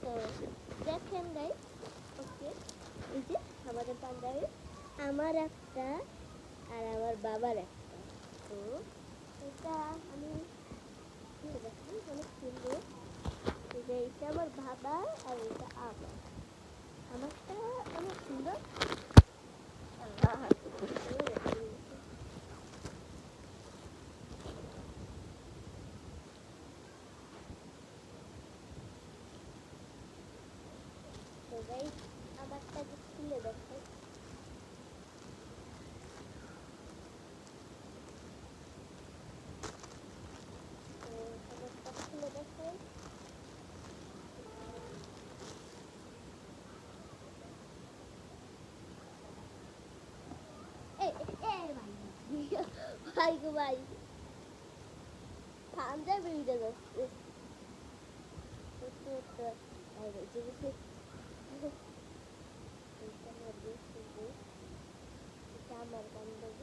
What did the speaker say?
তো দেখেন গাইস, ওকে, এই যে আমাদের পাঞ্জাবি, আমার একটা আর আমার বাবার একটা। তো এটা আমি দেখেন অনেক সুন্দর। এই যে এটা আমার বাবা আর এটা আমার, আমারটা অনেক সুন্দর। আল্লাহ, তো গাইস আমারটা যে খুলে দেখেন, তো আমারটা খুলে দেখেন। এই এই ভাই ভাই গো ভাই, পাঞ্জাবি উড়ে যাচ্ছে। তো তো তো ভাই ভাই যে এটা আমার বেশি, এটা আমার বান্ধবী।